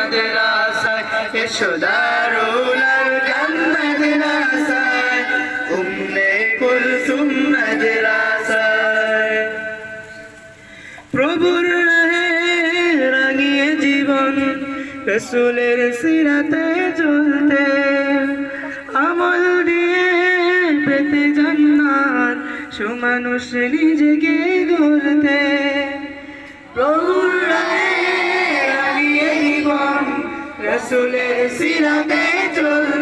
মাদ্রাসায় এসো দারুল আরকাম মাদ্রাসায় উম্মে কুলসুম মাদ্রাসায় প্রভুর রাহে রাঙিয়ে জীবন রাসূলের সিরাতে চলতে আমল দিয়ে পেতে জান্নাত সুমানুষ নিজেকে গড়তে প্রভুর রাহে রাঙিয়ে জীবন রাসূলের সিরাতে চলতে